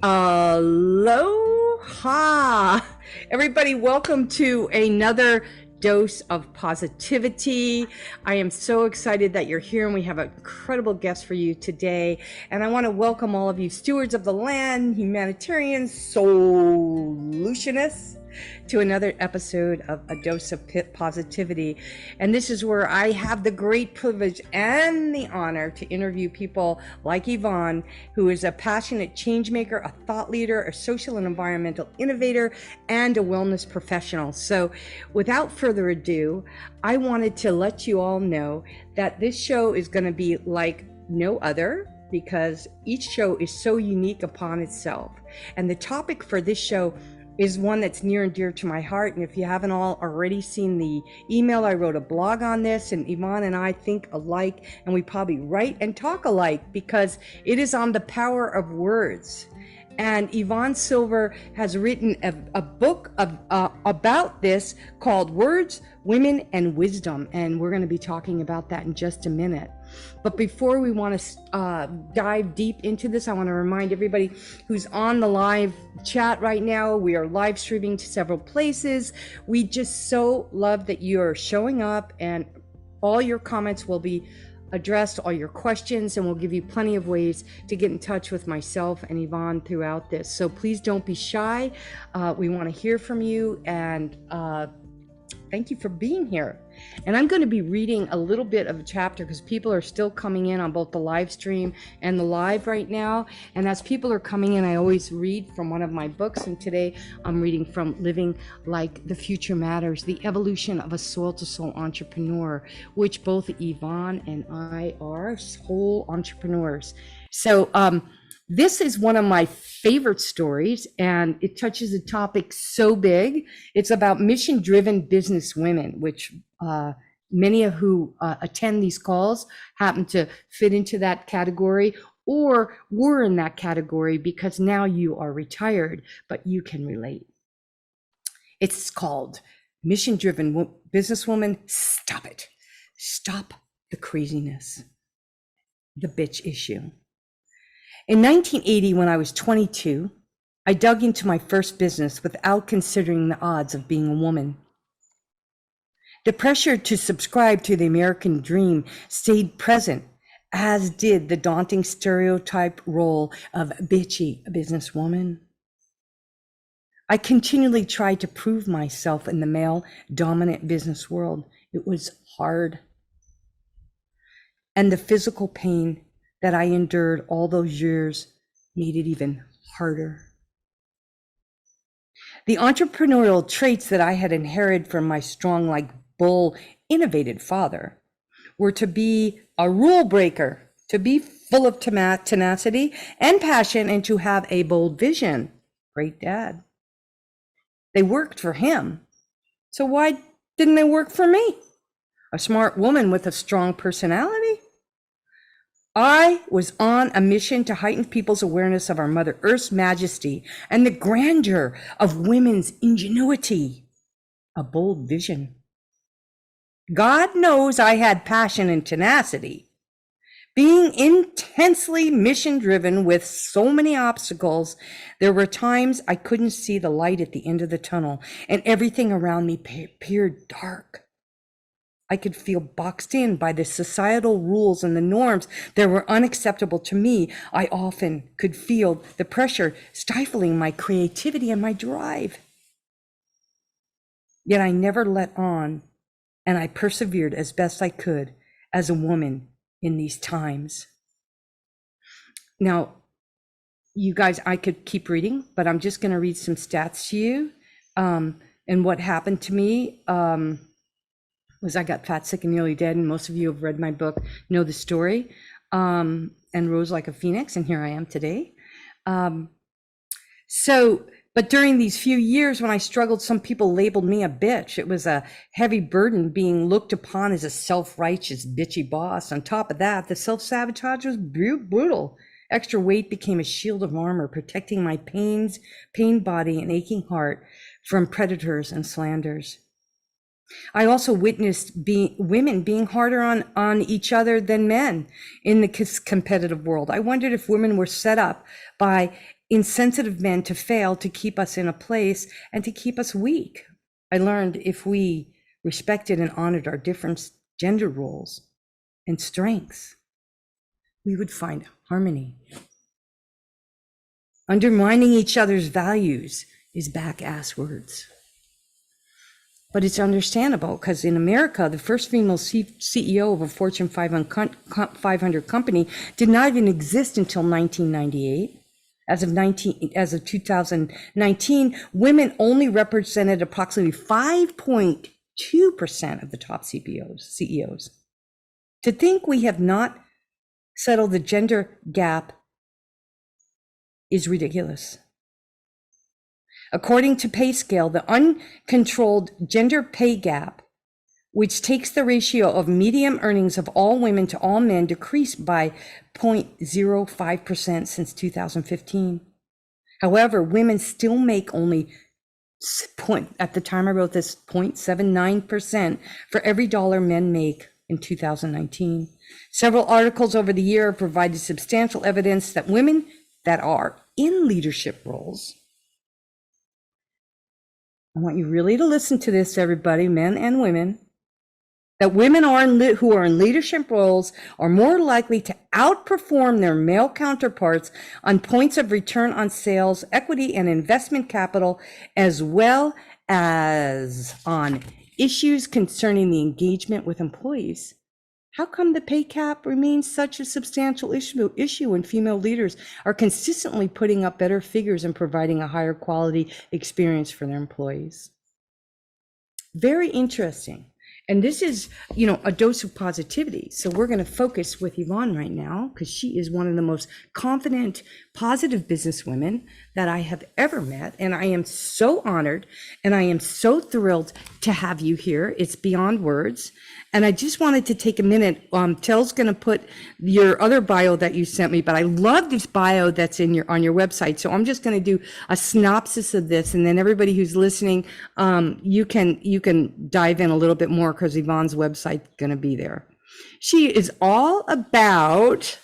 Aloha, everybody. Welcome to another dose of positivity. I am so excited that you're here, and we have an incredible guest for you today. And I want to welcome all of you stewards of the land, humanitarians, solutionists, to another episode of A Dose of Positivity. And this is where I have the great privilege and the honor to interview people like Yvonne, who is a passionate change maker, a thought leader, a social and environmental innovator, and a wellness professional. So without further ado, I wanted to let you all know that this show is going to be like no other, because each show is so unique upon itself. And the topic for this show is one that's near and dear to my heart. And if you haven't all already seen the email, I wrote a blog on this, and Yvonne and I think alike, and we probably write and talk alike, because it is on the power of words. And Yvonne Silver has written a book about this called Words, Women, and Wisdom. And we're going to be talking about that in just a minute. But before we want to dive deep into this, I want to remind everybody who's on the live chat right now, we are live streaming to several places. We just so love that you're showing up, and all your comments will be addressed, all your questions, and we'll give you plenty of ways to get in touch with myself and Yvonne throughout this. So please don't be shy. We want to hear from you, and thank you for being here. And I'm going to be reading a little bit of a chapter because people are still coming in on both the live stream and the live right now. And as people are coming in, I always read from one of my books. And today I'm reading from Living Like the Future Matters, The Evolution of a Soul to Soul Entrepreneur, which both Yvonne and I are soul entrepreneurs. So, this is one of my favorite stories, and it touches a topic so big. It's about mission-driven business women, which many of who attend these calls happen to fit into that category, or were in that category, because now you are retired, but you can relate. It's called Mission-Driven Businesswoman. Stop it. Stop the craziness, the bitch issue. In 1980, when I was 22, I dug into my first business without considering the odds of being a woman. The pressure to subscribe to the American dream stayed present, as did the daunting stereotype role of bitchy businesswoman. I continually tried to prove myself in the male-dominant business world. It was hard. And the physical pain that I endured all those years made it even harder. The entrepreneurial traits that I had inherited from my strong, like bull, innovative father were to be a rule breaker, to be full of tenacity and passion, and to have a bold vision. Great dad. They worked for him. So why didn't they work for me? A smart woman with a strong personality? I was on a mission to heighten people's awareness of our Mother Earth's majesty and the grandeur of women's ingenuity. A bold vision. God knows I had passion and tenacity. Being intensely mission-driven with so many obstacles, there were times I couldn't see the light at the end of the tunnel, and everything around me appeared dark. I could feel boxed in by the societal rules and the norms that were unacceptable to me. I often could feel the pressure stifling my creativity and my drive. Yet I never let on, and I persevered as best I could as a woman in these times. Now, you guys, I could keep reading, but I'm just going to read some stats to you. And what happened to me was I got fat, sick, and nearly dead. And most of you have read my book, know the story, and rose like a phoenix. And here I am today. But during these few years when I struggled, some people labeled me a bitch. It was a heavy burden being looked upon as a self-righteous, bitchy boss. On top of that, the self-sabotage was brutal. Extra weight became a shield of armor, protecting my pain body and aching heart from predators and slanders. I also witnessed women being harder on each other than men in the competitive world. I wondered if women were set up by insensitive men to fail, to keep us in a place and to keep us weak. I learned if we respected and honored our different gender roles and strengths, we would find harmony. Undermining each other's values is back-ass words. But it's understandable because in America, the first female CEO of a Fortune 500 company did not even exist until 1998. As of 2019, women only represented approximately 5.2% of the top CEOs. To think we have not settled the gender gap is ridiculous. According to Pay Scale, the uncontrolled gender pay gap, which takes the ratio of median earnings of all women to all men, decreased by 0.05% since 2015. However, women still make only at the time I wrote this, 0.79% for every dollar men make in 2019. Several articles over the year have provided substantial evidence that women that are in leadership roles, I want you really to listen to this, everybody, men and women, that women who are in leadership roles are more likely to outperform their male counterparts on points of return on sales, equity, and investment capital, as well as on issues concerning the engagement with employees. How come the pay gap remains such a substantial issue when female leaders are consistently putting up better figures and providing a higher quality experience for their employees? Very interesting. And this is, a dose of positivity. So we're going to focus with Yvonne right now because she is one of the most confident, positive businesswomen that I have ever met. And I am so honored and I am so thrilled to have you here. It's beyond words. And I just wanted to take a minute. Tell's going to put your other bio that you sent me, but I love this bio that's on your website. So I'm just going to do a synopsis of this, and then everybody who's listening, you can dive in a little bit more because Yvonne's website's going to be there. She is all about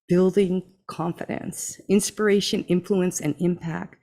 building confidence, inspiration, influence, and impact.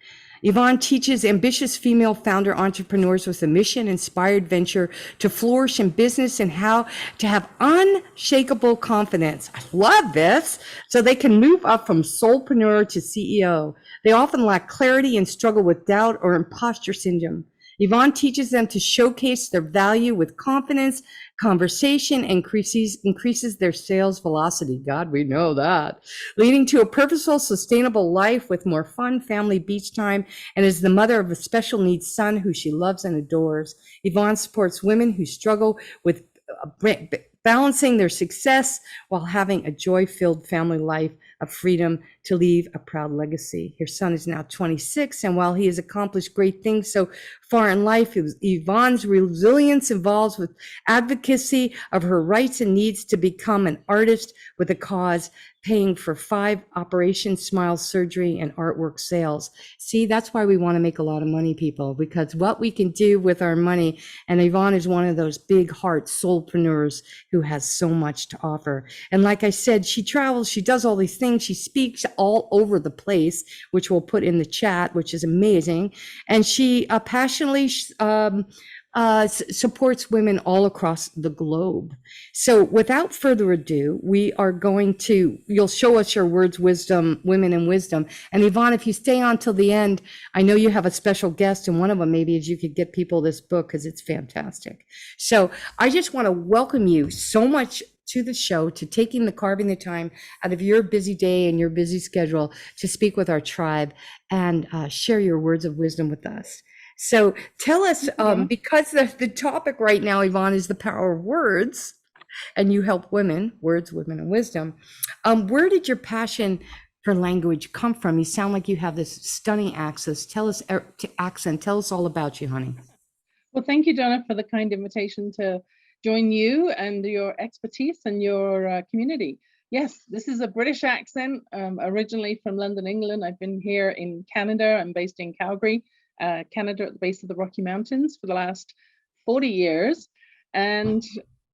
Yvonne teaches ambitious female founder entrepreneurs with a mission-inspired venture to flourish in business and how to have unshakable confidence. I love this. So they can move up from solopreneur to CEO. They often lack clarity and struggle with doubt or imposter syndrome. Yvonne teaches them to showcase their value with confidence, conversation, increases their sales velocity. God, we know that. Leading to a purposeful, sustainable life with more fun, family, beach time, and is the mother of a special needs son who she loves and adores. Yvonne supports women who struggle with balancing their success while having a joy-filled family life of freedom to leave a proud legacy. Her son is now 26, and while he has accomplished great things so far in life, Yvonne's resilience involves with advocacy of her rights and needs to become an artist with a cause, paying for 5 Operation Smile surgery and artwork sales. See, that's why we want to make a lot of money, people, because what we can do with our money, and Yvonne is one of those big heart soulpreneurs who has so much to offer. And like I said, she travels, she does all these things, she speaks all over the place, which we'll put in the chat, which is amazing. And she passionately supports women all across the globe. So without further ado, you'll show us your words, wisdom, women in wisdom. And Yvonne, if you stay on till the end, I know you have a special guest, and one of them maybe is you could get people this book because it's fantastic. So I just want to welcome you so much to the show, to carving the time out of your busy day and your busy schedule to speak with our tribe and share your words of wisdom with us. So tell us, because the topic right now, Yvonne, is the power of words, and you help women, words, women, and wisdom. Where did your passion for language come from? You sound like you have this stunning accent. Tell us all about you, honey. Well, thank you, Donna, for the kind invitation to join you and your expertise and your community. Yes, this is a British accent, originally from London, England. I've been here in Canada. I'm based in Calgary, Canada, at the base of the Rocky Mountains for the last 40 years, and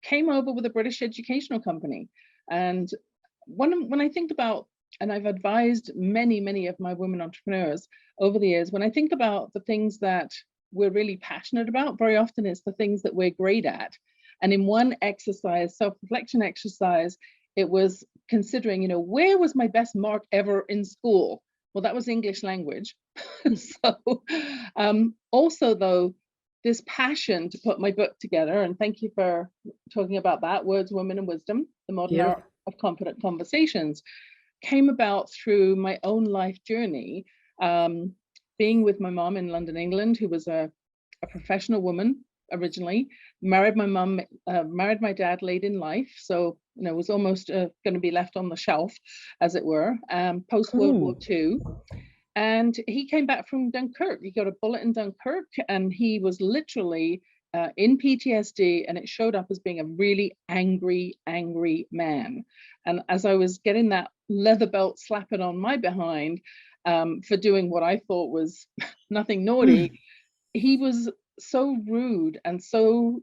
came over with a British educational company. And when I think about and I've advised many of my women entrepreneurs over the years, when I think about the things that we're really passionate about, very often it's the things that we're great at. And in one exercise, self-reflection exercise, it was considering, where was my best mark ever in school? Well, that was English language. So also, though, this passion to put my book together, and thank you for talking about that, Words, Women, and Wisdom, the Modern Art of Confident Conversations, came about through my own life journey, being with my mom in London, England, who was a professional woman originally, married my dad late in life, so was almost going to be left on the shelf, as it were, post World War II. And he came back from Dunkirk. He got a bullet in Dunkirk, and he was literally in PTSD, and it showed up as being a really angry man. And as I was getting that leather belt slapping on my behind for doing what I thought was nothing naughty, he was so rude and so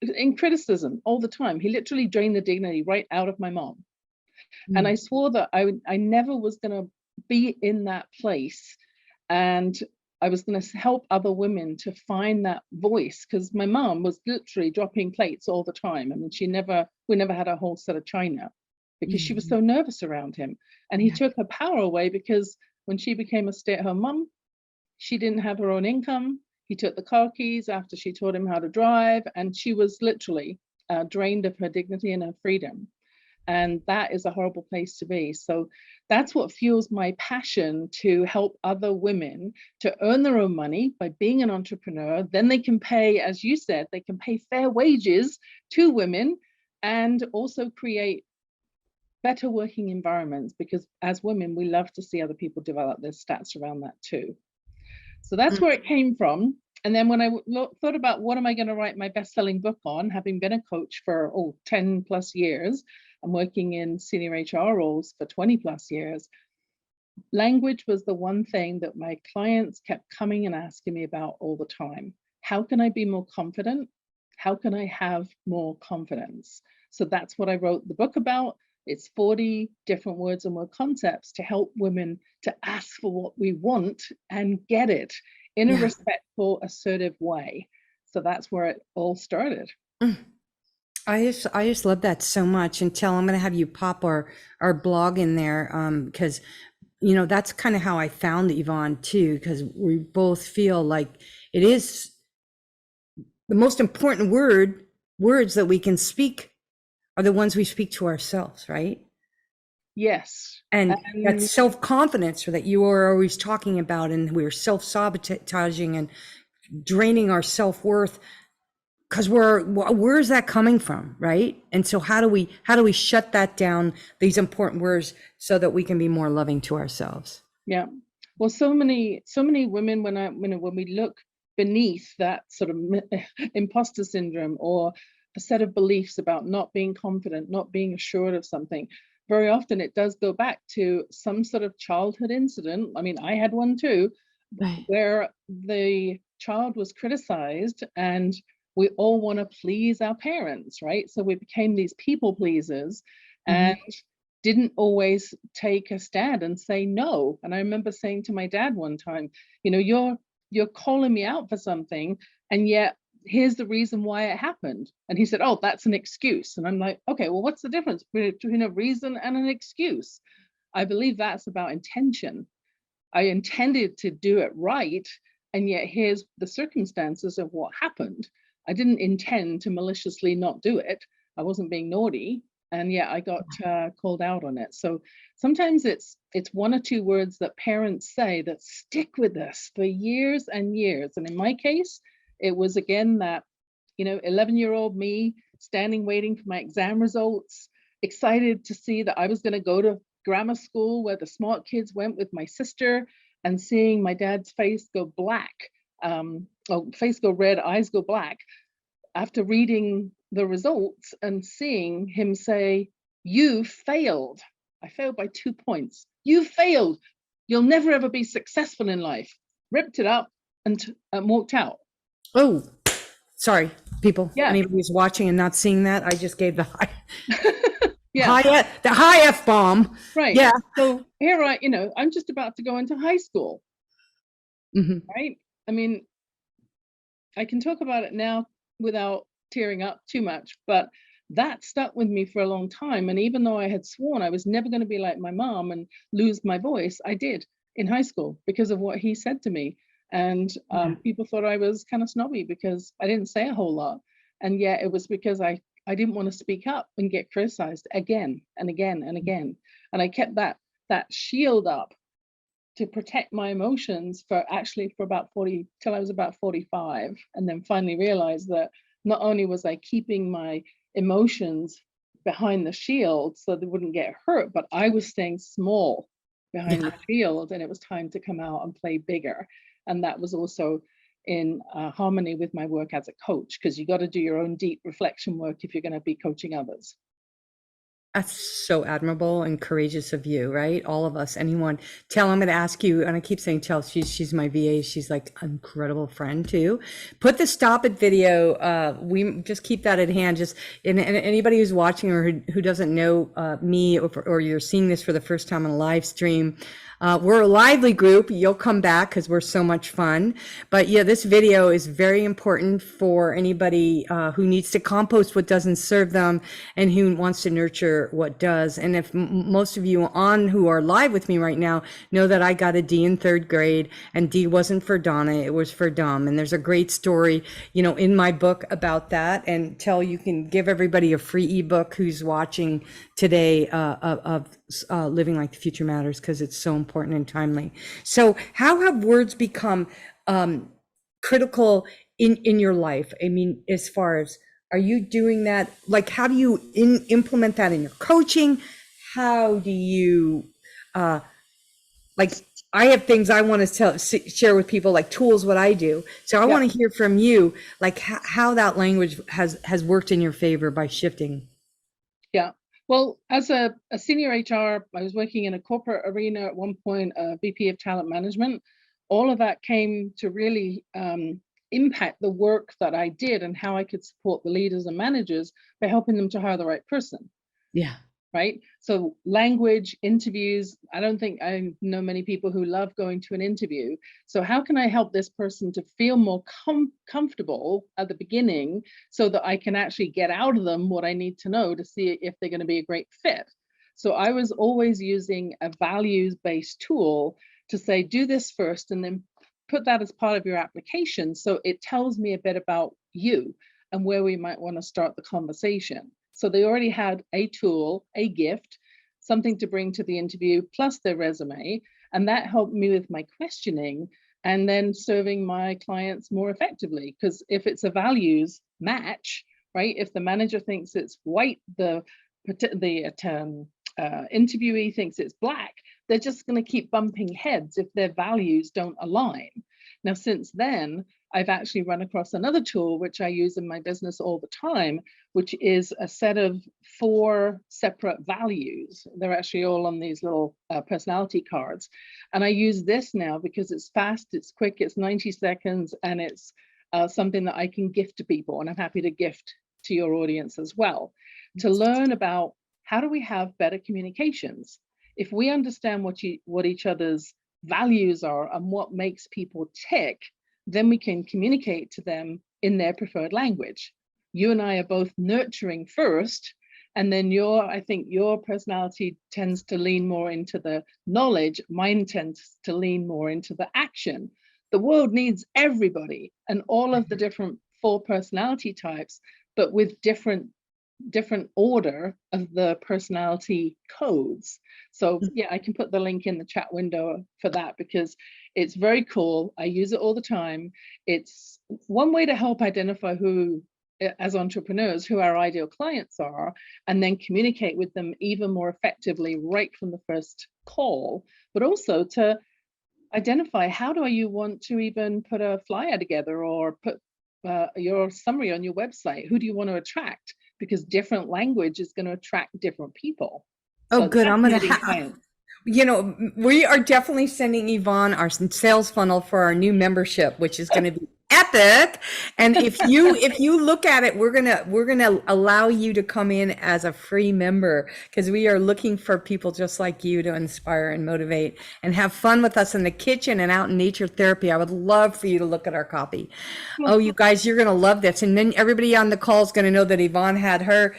in criticism all the time. He literally drained the dignity right out of my mom. And I swore that I never was going to be in that place, and I was going to help other women to find that voice, because my mom was literally dropping plates all the time. I mean, we never had a whole set of china because she was so nervous around him, and he took her power away, because when she became a stay-at-home mom, she didn't have her own income. He took the car keys after she taught him how to drive, and she was literally drained of her dignity and her freedom. And that is a horrible place to be. So that's what fuels my passion to help other women to earn their own money by being an entrepreneur. Then they can pay, as you said, they can pay fair wages to women, and also create better working environments, because as women, we love to see other people develop. There's stats around that too. So that's where it came from. And then when I thought about what am I going to write my best-selling book on, having been a coach for 10 plus years, I'm working in senior HR roles for 20 plus years, language was the one thing that my clients kept coming and asking me about all the time. How can I be more confident? How can I have more confidence? So that's what I wrote the book about. It's 40 different words and word concepts to help women to ask for what we want and get it in a respectful, assertive way. So that's where it all started. I just love that so much. And I'm going to have you pop our blog in there, because that's kind of how I found Yvonne too, because we both feel like it is the most important words that we can speak are the ones we speak to ourselves, right? Yes. And that self-confidence that you are always talking about, and we're self-sabotaging and draining our self-worth, because where is that coming from, right? And so how do we shut that down, these important words, so that we can be more loving to ourselves? Yeah. Well, so many women, when we look beneath that sort of imposter syndrome, or a set of beliefs about not being confident, not being assured of something, very often it does go back to some sort of childhood incident. I mean, I had one too, where the child was criticized, and we all want to please our parents, right? So we became these people pleasers and didn't always take a stand and say no. And I remember saying to my dad one time, you're calling me out for something, and yet here's the reason why it happened. And he said, oh, that's an excuse. And I'm like, okay, well, what's the difference between a reason and an excuse? I believe that's about intention. I intended to do it right, and yet here's the circumstances of what happened. I didn't intend to maliciously not do it. I wasn't being naughty, and yet I got called out on it. So sometimes it's one or two words that parents say that stick with us for years and years. And in my case, it was again that 11-year-old me standing waiting for my exam results, excited to see that I was going to go to grammar school where the smart kids went with my sister, and seeing my dad's face go black, face go red, eyes go black, after reading the results and seeing him say, "You failed." I failed by 2 points. "You failed. You'll never ever be successful in life." Ripped it up and walked out. Oh, sorry, people. Yeah. Anybody who's watching and not seeing that, I just gave the high. Yeah. The high F bomb. Right. Yeah. So here I'm just about to go into high school. Right. I mean, I can talk about it now without tearing up too much, but that stuck with me for a long time. And even though I had sworn I was never going to be like my mom and lose my voice, I did in high school because of what he said to me. And people thought I was kind of snobby because I didn't say a whole lot. And yet it was because I didn't want to speak up and get criticized again and again and again. And I kept that shield up to protect my emotions for about 40 till I was about 45, and then finally realized that not only was I keeping my emotions behind the shield so they wouldn't get hurt, but I was staying small behind the shield, and it was time to come out and play bigger. And that was also in harmony with my work as a coach, because you got to do your own deep reflection work if you're going to be coaching others. That's so admirable and courageous of you, right? All of us, anyone. Tell, I'm going to ask you, and I keep saying tell, she's my VA. She's like an incredible friend too. Put the stop it video. We just keep that at hand. Just and anybody who's watching or who doesn't know me, or you're seeing this for the first time on a live stream, we're a lively group. You'll come back because we're so much fun. But yeah, this video is very important for anybody who needs to compost what doesn't serve them and who wants to nurture what does. And if most of you on who are live with me right now know that I got a D in 3rd grade, and D wasn't for Donna, it was for Dom. And there's a great story, in my book about that. And Tell, you can give everybody a free ebook who's watching today of Living Like the Future Matters, because it's so important and timely. So how have words become critical in your life? I mean, as far as, are you doing that? Like, how do you implement that in your coaching? How do you, like, I have things I want to share with people, like tools, what I do. So I want to hear from you, like how that language has worked in your favor by shifting. Yeah. Well, as a senior HR, I was working in a corporate arena at one point, VP of talent management. All of that came to really impact the work that I did and how I could support the leaders and managers by helping them to hire the right person. Yeah. Right. So language, interviews, I don't think I know many people who love going to an interview. So how can I help this person to feel more comfortable at the beginning so that I can actually get out of them what I need to know to see if they're going to be a great fit? So I was always using a values-based tool to say, do this first and then put that as part of your application. So it tells me a bit about you and where we might want to start the conversation. So they already had a tool, a gift, something to bring to the interview, plus their resume. And that helped me with my questioning and then serving my clients more effectively. Because if it's a values match, right? If the manager thinks it's white, the interviewee thinks it's black, they're just going to keep bumping heads if their values don't align. Now, since then, I've actually run across another tool, which I use in my business all the time, which is a set of 4 separate values. They're actually all on these little personality cards. And I use this now because it's fast, it's quick, it's 90 seconds, and it's something that I can gift to people. And I'm happy to gift to your audience as well, to learn about how do we have better communications. If we understand what each other's values are and what makes people tick, then we can communicate to them in their preferred language. You and I are both nurturing first, and then I think your personality tends to lean more into the knowledge, mine tends to lean more into the action. The world needs everybody and all of the different 4 personality types, but with different order of the personality codes. So yeah, I can put the link in the chat window for that because it's very cool. I use it all the time. It's one way to help identify who, as entrepreneurs, who our ideal clients are, and then communicate with them even more effectively right from the first call, but also to identify how do you want to even put a flyer together or put your summary on your website. Who do you want to attract? Because different language is going to attract different people. Oh, good. I'm going to we are definitely sending Yvonne our sales funnel for our new membership, which is going to be epic. And if you look at it, we're gonna allow you to come in as a free member, because we are looking for people just like you to inspire and motivate and have fun with us in the kitchen and out in nature therapy. I would love for you to look at our copy. Oh, you guys, you're gonna love this. And then everybody on the call is gonna know that Yvonne had her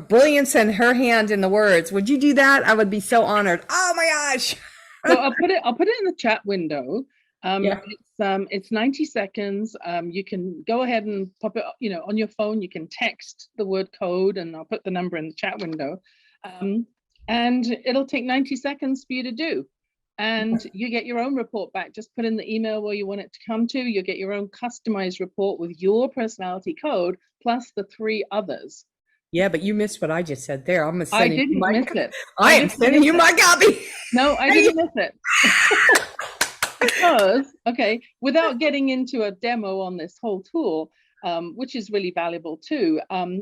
brilliance and her hand in the words. Would you do that? I would be so honored. Oh my gosh. So I'll put it in the chat window. Yeah. It's 90 seconds. You can go ahead and pop it, on your phone. You can text the word code, and I'll put the number in the chat window. And it'll take 90 seconds for you to do. And you get your own report back. Just put in the email where you want it to come to. You'll get your own customized report with your personality code plus the 3 others. Yeah, but you missed what I just said there. I didn't miss it. I am sending you my copy. No, I didn't miss it. Because, without getting into a demo on this whole tool, which is really valuable too,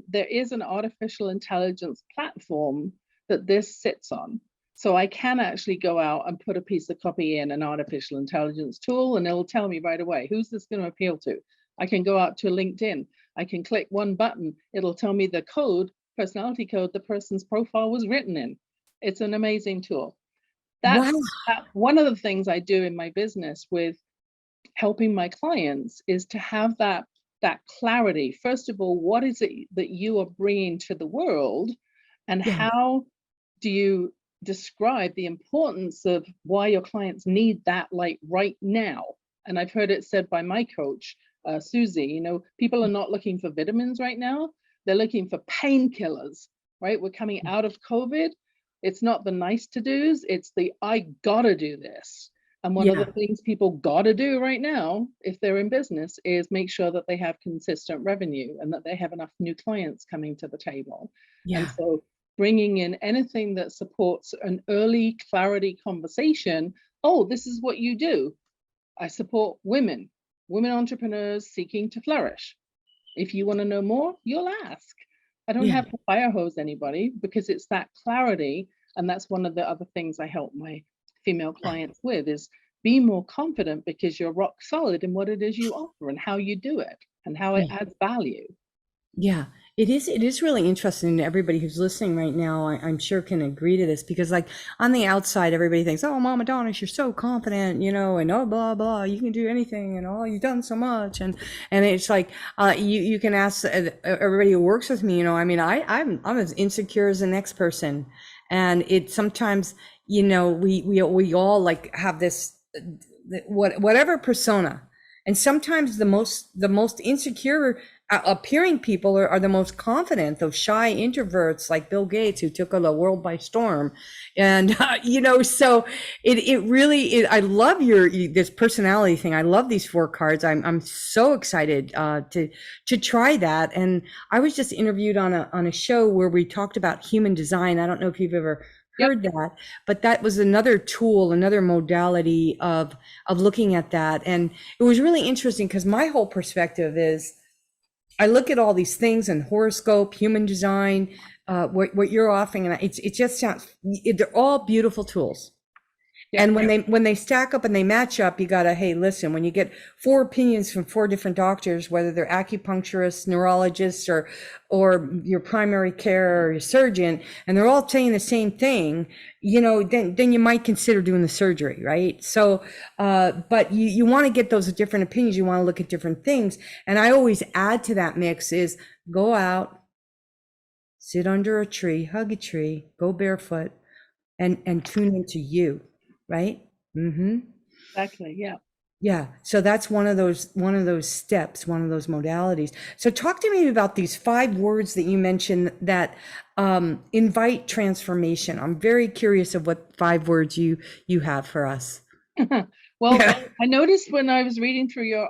there is an artificial intelligence platform that this sits on. So I can actually go out and put a piece of copy in an artificial intelligence tool, and it'll tell me right away, who's this going to appeal to? I can go out to LinkedIn. I can click one button. It'll tell me the personality code the person's profile was written in. It's an amazing tool. That's one of the things I do in my business with helping my clients is to have that clarity. First of all, what is it that you are bringing to the world, and how do you describe the importance of why your clients need that right now? And I've heard it said by my coach, Susie, people are not looking for vitamins right now. They're looking for painkillers, right? We're coming out of COVID. It's not the nice to do's, it's the I gotta do this. And one of the things people gotta do right now, if they're in business, is make sure that they have consistent revenue and that they have enough new clients coming to the table. Yeah. And so bringing in anything that supports an early clarity conversation. Oh, this is what you do. I support women entrepreneurs seeking to flourish. If you want to know more, you'll ask. I don't have to fire hose anybody, because it's that clarity. And that's one of the other things I help my female clients with, is be more confident, because you're rock solid in what it is you offer and how you do it and how it adds value. Yeah, it is really interesting. Everybody who's listening right now, I'm sure can agree to this, because on the outside, everybody thinks, oh, Mama Donna, you're so confident, and oh, blah, blah, you can do anything, and oh, you've done so much. And it's like, you can ask everybody who works with me, I'm as insecure as the next person. And it sometimes, we all have this, whatever persona. And sometimes the most insecure appearing people are the most confident, those shy introverts like Bill Gates, who took the world by storm. And so it really I love this personality thing. I love these 4 cards. I'm so excited to try that. And I was just interviewed on a show where we talked about human design. I don't know if you've ever heard that, but that was another tool, another modality of looking at that. And it was really interesting, because my whole perspective is, I look at all these things in horoscope, human design, what you're offering, and it just sounds, they're all beautiful tools. And when they stack up and they match up, you gotta, hey, listen, when you get 4 opinions from 4 different doctors, whether they're acupuncturists, neurologists, or your primary care or your surgeon, and they're all saying the same thing, then you might consider doing the surgery, right? So, but you want to get those different opinions. You want to look at different things. And I always add to that mix is go out, sit under a tree, hug a tree, go barefoot, and tune into you. Right? Mm-hmm. Exactly. Yeah. Yeah. So that's one of those steps, one of those modalities. So talk to me about these 5 words that you mentioned that invite transformation. I'm very curious of what 5 words you have for us. Well, I noticed when I was reading through your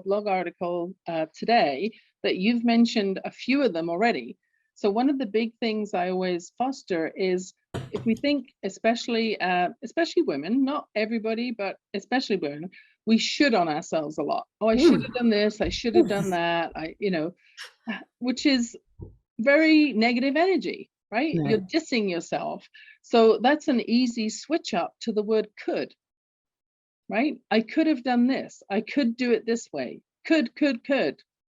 blog article today, that you've mentioned a few of them already. So one of the big things I always foster is, if we think, especially women, not everybody, but especially women, we should on ourselves a lot. Oh, I should have done this. I should have done that. Which is very negative energy, right? Yeah. You're dissing yourself. So that's an easy switch up to the word could. right? I could have done this. I could do it this way. Could.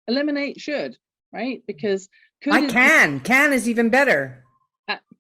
Eliminate should, right? Because could I can. Can is even better.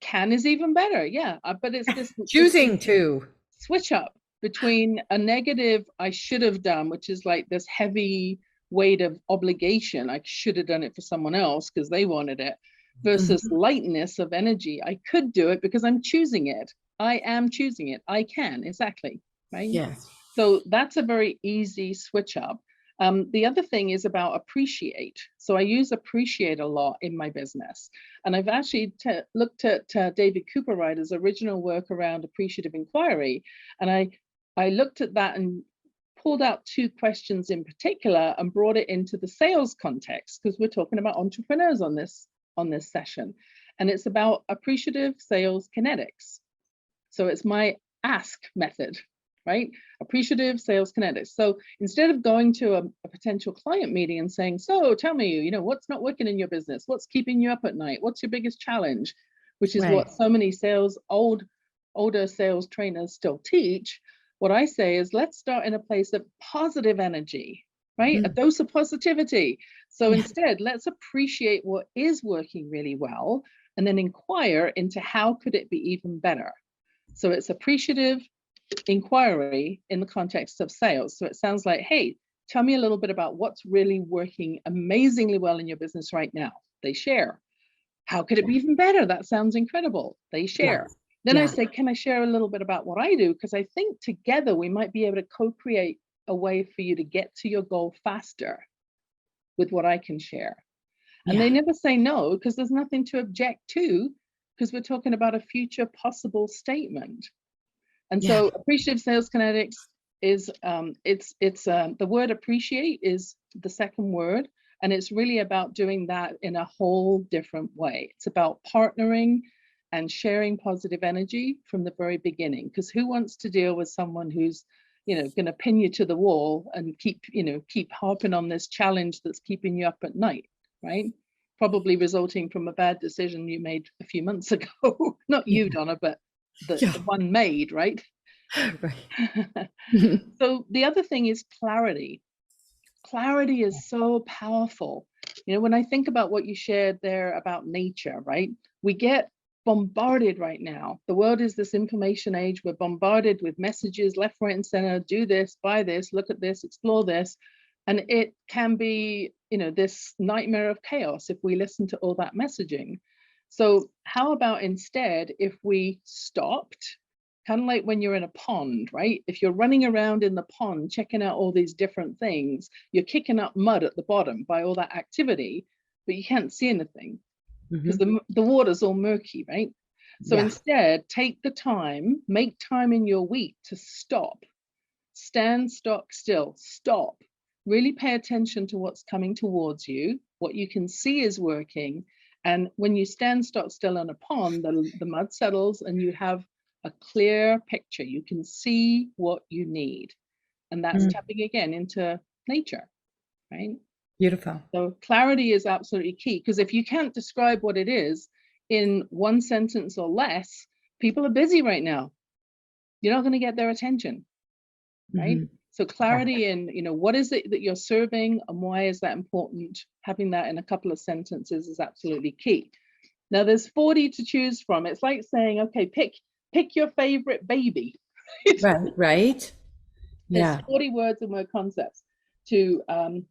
Can is even better. Yeah. But it's this Choosing to. switch up between a negative I should have done, which is like this heavy weight of obligation. I should have done it for someone else because they wanted it, versus lightness of energy. I could do it because I'm choosing it. I am choosing it. I can. Exactly. Right. Yes. So that's a very easy switch up. The other thing is about appreciate. So I use appreciate a lot in my business. And I've actually looked at David Cooperrider's original work around appreciative inquiry. And I looked at that and pulled out 2 questions in particular and brought it into the sales context, because we're talking about entrepreneurs on this session. And it's about appreciative sales kinetics. So it's my ask method, right? Appreciative sales kinetics. So instead of going to a potential client meeting and saying, so tell me, you know, what's not working in your business? What's keeping you up at night? What's your biggest challenge? Which is what so many older sales trainers still teach. What I say is, let's start in a place of positive energy, right? A dose of positivity. So instead, let's appreciate what is working really well and then inquire into how could it be even better. So it's appreciative inquiry in the context of sales. So it sounds like, hey, tell me a little bit about what's really working amazingly well in your business right now. They share. How could it be even better? That sounds incredible. They share. Then I say, can I share a little bit about what I do? Because I think together we might be able to co-create a way for you to get to your goal faster with what I can share. And they never say no, because there's nothing to object to, because we're talking about a future possible statement. And so appreciative sales kinetics is the word appreciate is the second word, and it's really about doing that in a whole different way. It's about partnering and sharing positive energy from the very beginning, because who wants to deal with someone who's, you know, going to pin you to the wall and keep harping on this challenge that's keeping you up at night, right? Probably resulting from a bad decision you made a few months ago. Not you, Donna, but the one made, right? So the other thing is clarity. Clarity is so powerful. You know, when I think about what you shared there about nature, right? We get bombarded right now. The world is this information age. We're bombarded with messages left, right, and center. Do this, buy this, look at this, explore this. And it can be, you know, this nightmare of chaos if we listen to all that messaging. So how about instead if we stopped, kind of like when you're in a pond, right? If you're running around in the pond, checking out all these different things, you're kicking up mud at the bottom by all that activity, but you can't see anything because the water's all murky, right? So instead, take the time, make time in your week to stop, stand stock still, stop, really pay attention to what's coming towards you, what you can see is working. And when you stand stock still in a pond, the mud settles and you have a clear picture. You can see what you need. And that's tapping again into nature, right? Beautiful. So clarity is absolutely key, because if you can't describe what it is in one sentence or less, people are busy right now. You're not going to get their attention, right? So clarity in, you know, what is it that you're serving and why is that important? Having that in a couple of sentences is absolutely key. Now there's 40 to choose from. It's like saying, okay, pick your favorite baby. Right. There's 40 words and word concepts to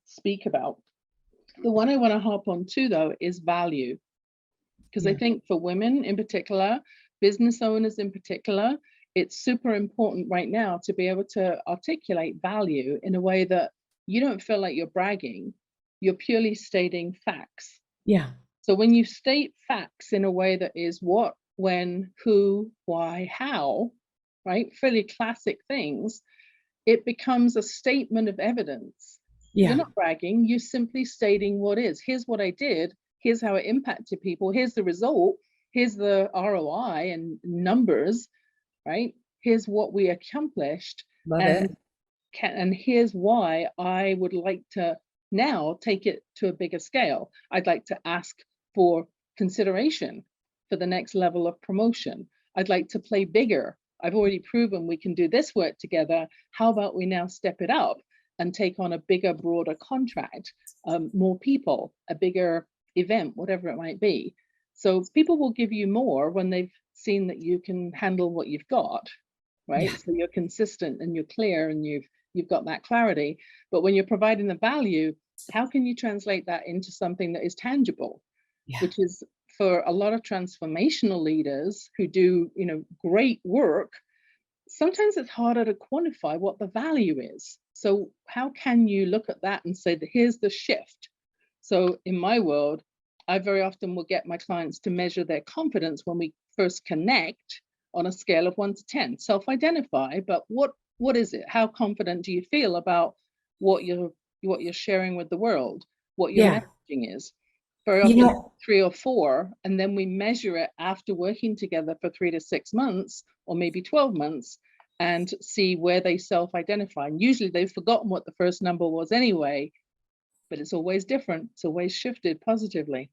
speak about. The one I want to harp on too, though, is value. Because I think for women in particular, business owners in particular, it's super important right now to be able to articulate value in a way that you don't feel like you're bragging. You're purely stating facts. So when you state facts in a way that is what, when, who, why, how, right? Fairly classic things, it becomes a statement of evidence. You're not bragging, you're simply stating what is. Here's what I did, here's how it impacted people, here's the result, here's the ROI and numbers, right? Here's what we accomplished. And here's why I would like to now take it to a bigger scale. I'd like to ask for consideration for the next level of promotion. I'd like to play bigger. I've already proven we can do this work together. How about we now step it up and take on a bigger, broader contract, more people, a bigger event, whatever it might be. So people will give you more when they've seen that you can handle what you've got, right? Yeah. So you're consistent and you're clear and you've got that clarity. But when you're providing the value, how can you translate that into something that is tangible? Yeah. Which is, for a lot of transformational leaders who do, great work, sometimes it's harder to quantify what the value is. So how can you look at that and say that here's the shift? So in my world, I very often will get my clients to measure their confidence when we first connect on a scale of 1 to 10. Self-identify, but what is it? How confident do you feel about what you're sharing with the world, what your messaging is? Very often 3 or 4, and then we measure it after working together for 3 to 6 months, or maybe 12 months, and see where they self-identify. And usually they've forgotten what the first number was anyway, but it's always different. It's always shifted positively.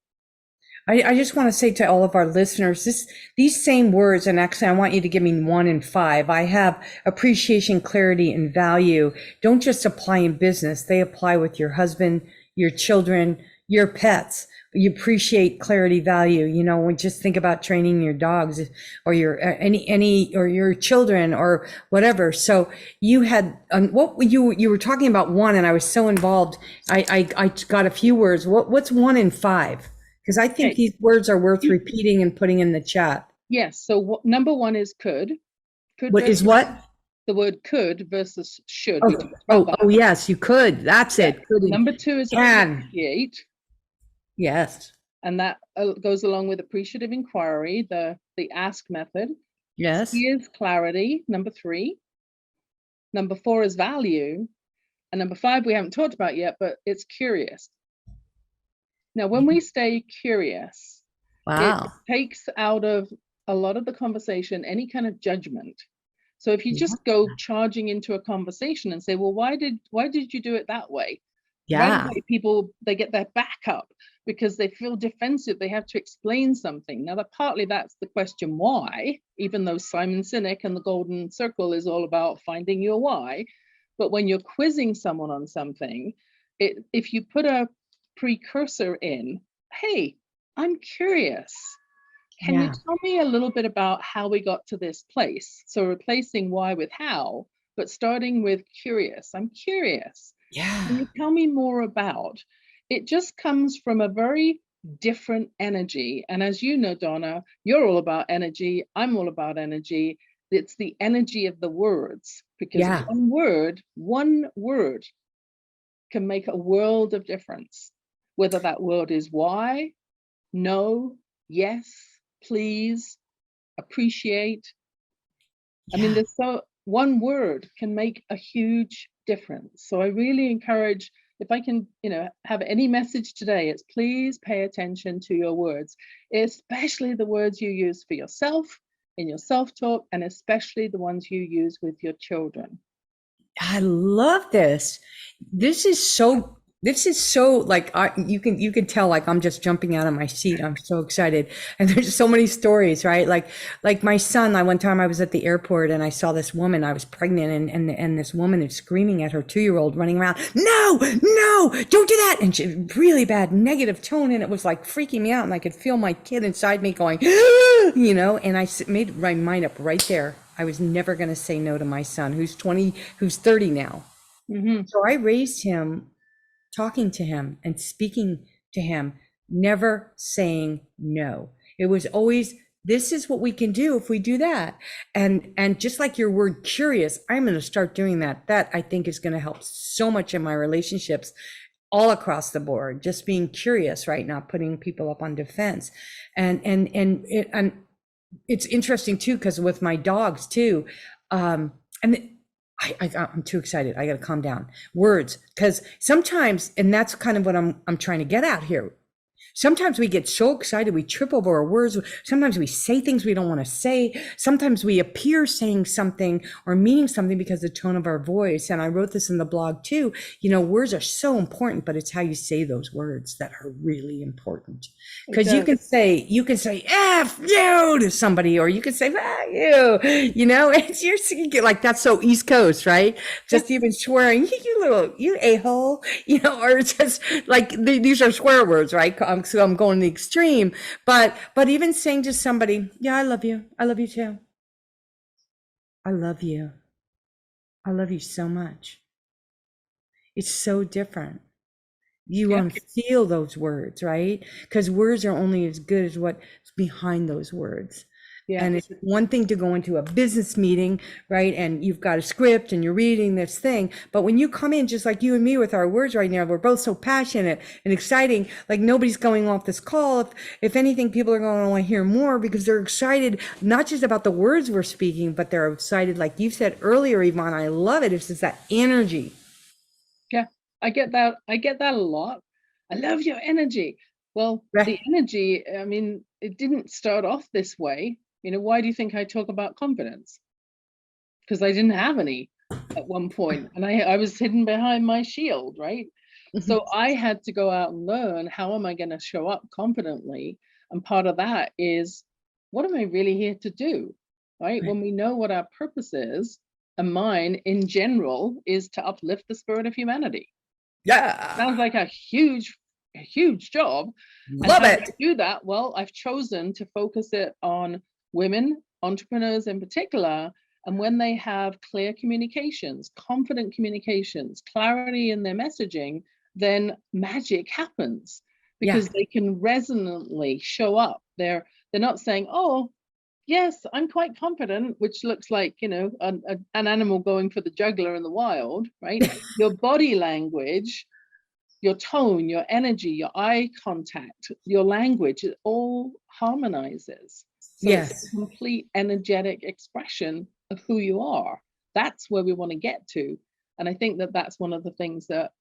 I just want to say to all of our listeners, these same words, and actually I want you to give me 1 and 5. I have appreciation, clarity, and value. Don't just apply in business. They apply with your husband, your children, your pets. You appreciate clarity, value. When just think about training your dogs or your or your children or whatever. So you had what you were talking about 1, and I was so involved. I got a few words. What's 1 and 5? Because I think these words are worth repeating and putting in the chat. Yes. So number 1 is could. What is what? The word could versus should. Oh, yes, you could. That's it. Could. Number 2 is appreciate. Yes. And that goes along with appreciative inquiry, the ask method. Yes. C is clarity, number 3. Number 4 is value. And number 5 we haven't talked about yet, but it's curious. Now, when we stay curious, it takes out of a lot of the conversation any kind of judgment. So if you just go charging into a conversation and say, well, why did you do it that way? Yeah. Right away, people, they get their back up because they feel defensive. They have to explain something. Now, partly that's the question why, even though Simon Sinek and the Golden Circle is all about finding your why. But when you're quizzing someone on something, if you put a precursor in, hey, I'm curious. Can you tell me a little bit about how we got to this place? So replacing why with how, but starting with curious. I'm curious. Yeah. Can you tell me more about? It just comes from a very different energy. And as you know, Donna, you're all about energy. I'm all about energy. It's the energy of the words, because one word can make a world of difference. Whether that word is why, no, yes, please, appreciate. I mean, one word can make a huge difference. So I really encourage, if I can, have any message today, it's please pay attention to your words, especially the words you use for yourself in your self-talk, and especially the ones you use with your children. I love this. This is so like, you can tell, like, I'm just jumping out of my seat. I'm so excited. And there's so many stories, right? Like my son, one time I was at the airport and I saw this woman, I was pregnant, and this woman is screaming at her 2-year-old, running around, no, don't do that. And she really bad negative tone. And it was like freaking me out. And I could feel my kid inside me going, and I made my mind up right there. I was never going to say no to my son, who's 30 now. Mm-hmm. So I raised him talking to him and speaking to him, never saying no. It was always, this is what we can do if we do that. And just like your word curious, I'm going to start doing that. That I think is going to help so much in my relationships all across the board, just being curious, right? Not putting people up on defense. And it's interesting too, because with my dogs too, I'm too excited. I got to calm down. Words, because sometimes, and that's kind of what I'm trying to get at here. Sometimes we get so excited, we trip over our words. Sometimes we say things we don't want to say. Sometimes we appear saying something or meaning something because of the tone of our voice. And I wrote this in the blog too. Words are so important, but it's how you say those words that are really important. Because you can say F you to somebody, or you can say you, it's your, like, that's so East Coast, right? Just even swearing, you a-hole, or just like these are swear words, right? So I'm going to the extreme, but even saying to somebody, yeah, I love you too. I love you so much. It's so different. You want to feel those words, right? Because words are only as good as what's behind those words. Yeah. And it's one thing to go into a business meeting, right? And you've got a script and you're reading this thing. But when you come in, just like you and me with our words right now, we're both so passionate and exciting. Like nobody's going off this call. If anything, people are going to want to hear more because they're excited, not just about the words we're speaking, but they're excited. Like you said earlier, Yvonne, I love it. It's just that energy. Yeah, I get that. I get that a lot. I love your energy. Well, the energy, I mean, it didn't start off this way. Why do you think I talk about confidence? Because I didn't have any at one point, and I was hidden behind my shield, right? So I had to go out and learn, how am I going to show up confidently? And part of that is, what am I really here to do, right? When we know what our purpose is, and mine in general is to uplift the spirit of humanity. Yeah. Sounds like a huge job. Love it. To do that, well, I've chosen to focus it on women, entrepreneurs in particular. And when they have clear communications, confident communications, clarity in their messaging, then magic happens because they can resonantly show up. They're not saying, oh, yes, I'm quite confident, which looks like, an animal going for the jugular in the wild, right? Your body language, your tone, your energy, your eye contact, your language, it all harmonizes. So it's a complete energetic expression of who you are. That's where we want to get to. And I think that that's one of the things that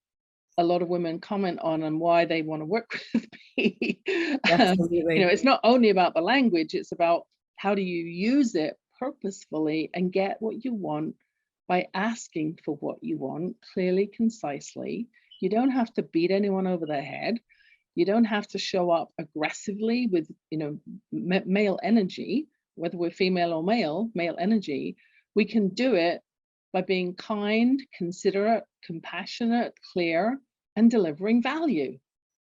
a lot of women comment on and why they want to work with me. It's not only about the language, it's about how do you use it purposefully and get what you want by asking for what you want clearly, concisely. You don't have to beat anyone over the head. You don't have to show up aggressively with, male energy, whether we're female or male energy. We can do it by being kind, considerate, compassionate, clear, and delivering value.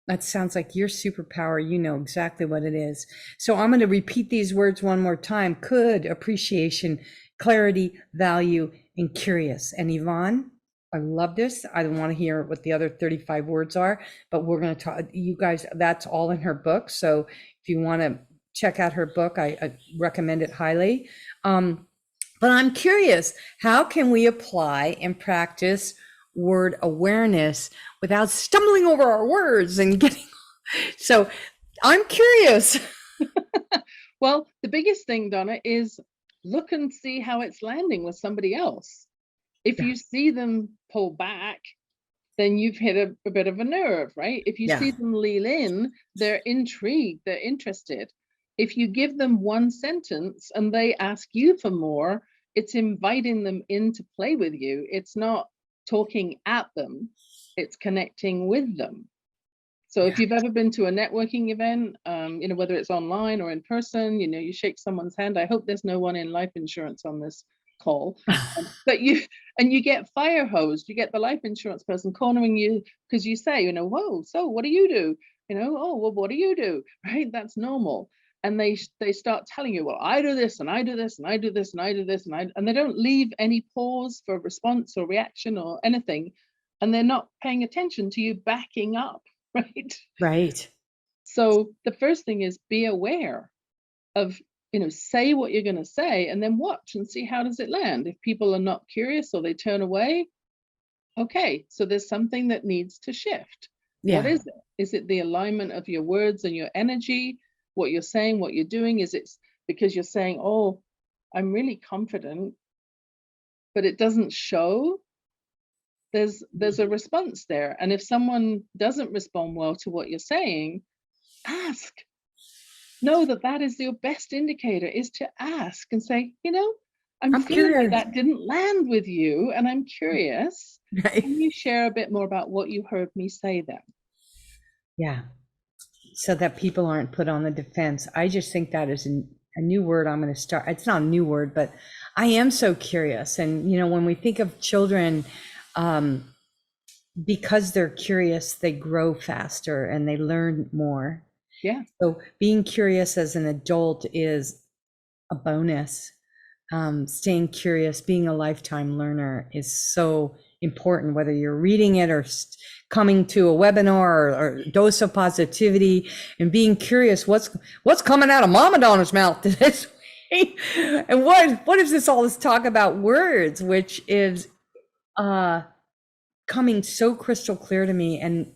That sounds like your superpower. You know exactly what it is. So I'm going to repeat these words one more time. Could, appreciation, clarity, value, and curious. And Yvonne, I love this. I want to hear what the other 35 words are, but we're going to talk, you guys, that's all in her book. So if you want to check out her book, I recommend it highly. But I'm curious, how can we apply and practice word awareness without stumbling over our words and getting, so I'm curious. Well, the biggest thing, Donna, is look and see how it's landing with somebody else. If you see them pull back, then you've hit a bit of a nerve, right? If you see them lean in, they're intrigued, they're interested. If you give them one sentence and they ask you for more, it's inviting them in to play with you. It's not talking at them, it's connecting with them. So if you've ever been to a networking event, whether it's online or in person, you shake someone's hand. I hope there's no one in life insurance on this call, but you get fire hosed. You get the life insurance person cornering you because you say, whoa, so what do you do? Oh, well, what do you do? Right? That's normal. And they start telling you, well, I do this and I do this and I do this and I do this and they don't leave any pause for response or reaction or anything, and they're not paying attention to you backing up, right? Right. So the first thing is be aware of, say what you're going to say and then watch and see how does it land. If people are not curious or they turn away, okay, so there's something that needs to shift. What is it? Is it the alignment of your words and your energy, what you're saying, what you're doing? Is it because you're saying, oh, I'm really confident, but it doesn't show? There's a response there. And if someone doesn't respond well to what you're saying, ask. Know that that is your best indicator, is to ask and say, I'm I'm feeling like curious. that didn't land with you, and I'm curious. Right. Can you share a bit more about what you heard me say then? Yeah. So that people aren't put on the defense. I just think that is a new word I'm going to start. It's not a new word, but I am so curious. And, when we think of children, um, because they're curious, they grow faster and they learn more. Yeah. So being curious as an adult is a bonus. Staying curious, being a lifetime learner is so important, whether you're reading it or coming to a webinar or dose of positivity, and being curious, what's coming out of Mama Donna's mouth this week? And what is this, all this talk about words, which is coming so crystal clear to me. And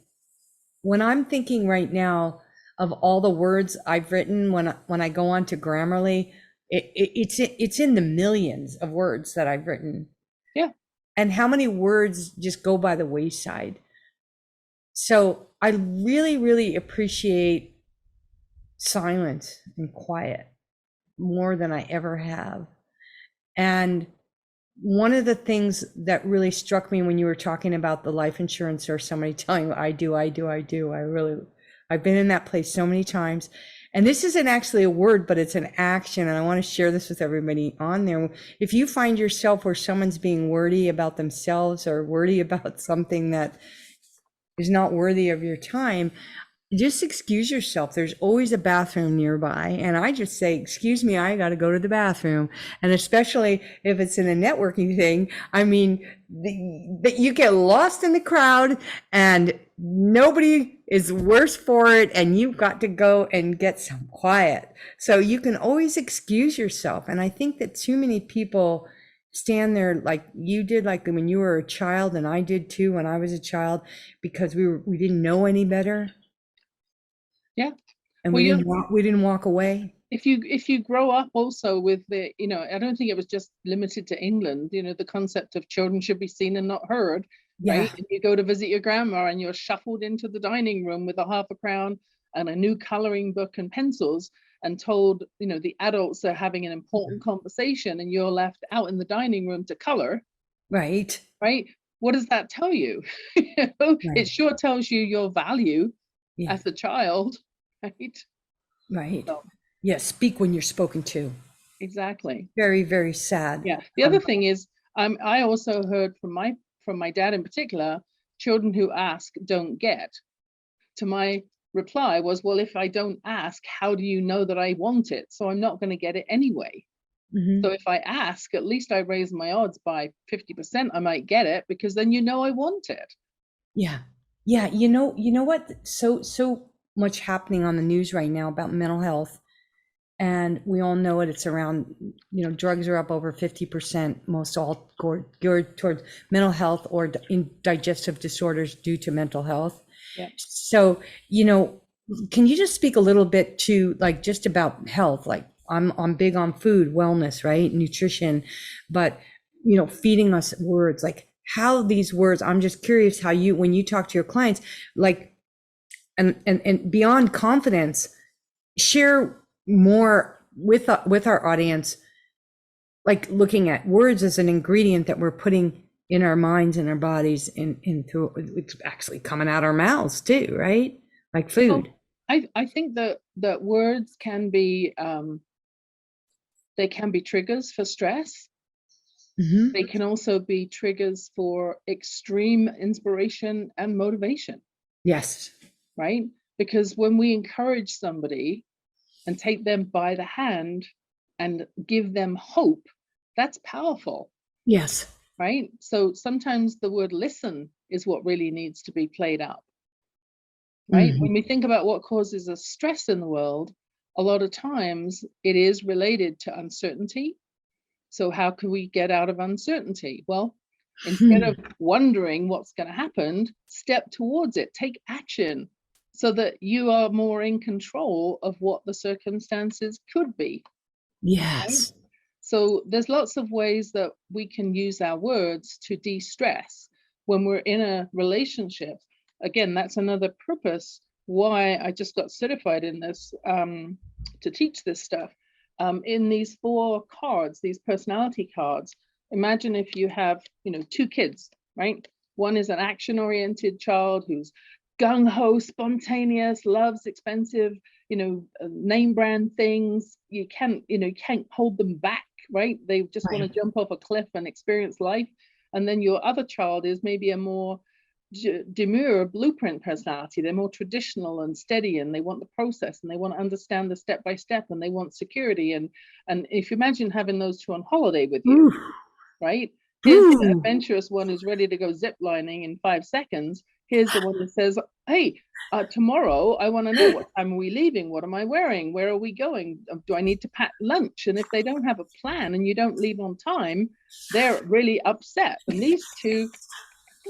when I'm thinking right now of all the words I've written, when I go on to Grammarly, it's in the millions of words that I've written. Yeah. And how many words just go by the wayside. So I really, really appreciate silence and quiet more than I ever have. And one of the things that really struck me when you were talking about the life insurance, or somebody telling you, I've been in that place so many times. And this isn't actually a word, but it's an action. And I want to share this with everybody on there. If you find yourself where someone's being wordy about themselves or wordy about something that is not worthy of your time, just excuse yourself. There's always a bathroom nearby. And I just say, excuse me, I got to go to the bathroom. And especially if it's in a networking thing, I mean, that you get lost in the crowd and nobody is worse for it. And you've got to go and get some quiet. So you can always excuse yourself. And I think that too many people stand there like you did, like when you were a child, and I did too when I was a child, because we didn't know any better. Yeah. And Well, we didn't walk away. if you grow up also with the, I don't think it was just limited to England, the concept of children should be seen and not heard, right? Yeah. And you go to visit your grandma and you're shuffled into the dining room with a half a crown and a new coloring book and pencils, and told, the adults are having an important conversation and you're left out in the dining room to color. Right. Right. What does that tell you? It sure tells you your value as a child, right? Right. So, Yeah. Speak when you're spoken to. exactly. Very, very sad. Yeah. The other thing is, I also heard from my dad in particular, children who ask don't get. To my reply was, well, if I don't ask, how do you know that I want it? So I'm not going to get it anyway. So if I ask, at least I raise my odds by 50%, I might get it, because then I want it. Yeah. Yeah. You know what? So much happening on the news right now about mental health. And we all know it. It's around, drugs are up over 50%, most all geared towards mental health or digestive disorders due to mental health. Yeah. So, can you just speak a little bit to like just about health? Like I'm big on food, wellness, right? Nutrition, but feeding us words, like how these words, I'm just curious how when you talk to your clients, like, and beyond confidence, share more with our audience, like looking at words as an ingredient that we're putting in our minds and our bodies, and through it's actually coming out our mouths too, right? Like food. Well, I think that words can be they can be triggers for stress. They can also be triggers for extreme inspiration and motivation. Yes. Right? Because when we encourage somebody and take them by the hand and give them hope, that's powerful. Yes. Right? So sometimes the word listen is what really needs to be played up. Right? When we think about what causes us stress in the world, a lot of times it is related to uncertainty. So how can we get out of uncertainty? Well, instead of wondering what's going to happen, step towards it, take action, so that you are more in control of what the circumstances could be. Yes. Right? So there's lots of ways that we can use our words to de-stress when we're in a relationship. Again, that's another purpose why I just got certified in this to teach this stuff. In these 4 cards, these personality cards, imagine if you have, two kids, right? One is an action-oriented child who's gung-ho, spontaneous, loves expensive, name brand things. You can't hold them back, right? They just want to jump off a cliff and experience life. And then your other child is maybe a more demure blueprint personality. They're more traditional and steady, and they want the process, and they want to understand the step by step, and they want security. And if you imagine having those 2 on holiday with you, right? Here's the adventurous one who's ready to go zip lining in 5 seconds. Here's the one that says, hey, tomorrow I want to know, what time are we leaving? What am I wearing? Where are we going? Do I need to pack lunch? And if they don't have a plan and you don't leave on time, they're really upset. And these 2,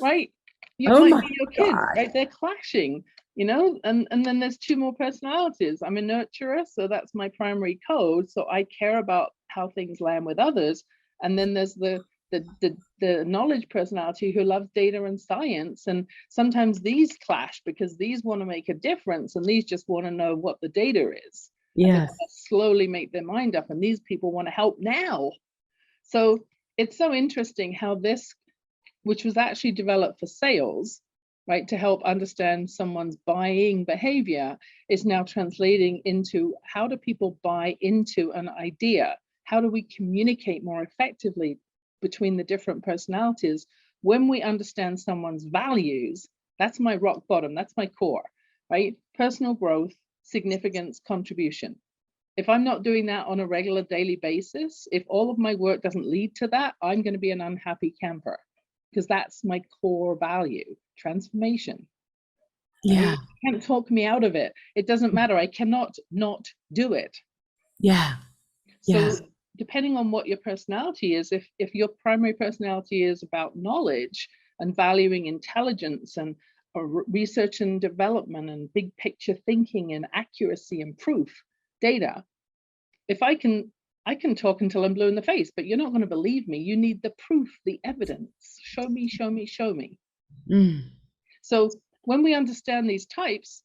right? You might be your kids, right? They're clashing, and then there's 2 more personalities. I'm a nurturer, so that's my primary code. So I care about how things land with others. And then there's the knowledge personality who loves data and science. And sometimes these clash because these want to make a difference and these just want to know what the data is. Yeah. Slowly make their mind up, and these people want to help now. So it's so interesting how this, which was actually developed for sales, right, to help understand someone's buying behavior, is now translating into how do people buy into an idea? How do we communicate more effectively between the different personalities when we understand someone's values? That's my rock bottom, that's my core, right? Personal growth, significance, contribution. If I'm not doing that on a regular daily basis, if all of my work doesn't lead to that, I'm going to be an unhappy camper, because that's my core value, transformation. Yeah. You can't talk me out of it. It doesn't matter. I cannot not do it. Yeah. So depending on what your personality is, if your primary personality is about knowledge and valuing intelligence and research and development and big picture thinking and accuracy and proof, data, if I can talk until I'm blue in the face, but you're not going to believe me. You need the proof, the evidence. Show me, show me, show me. So when we understand these types,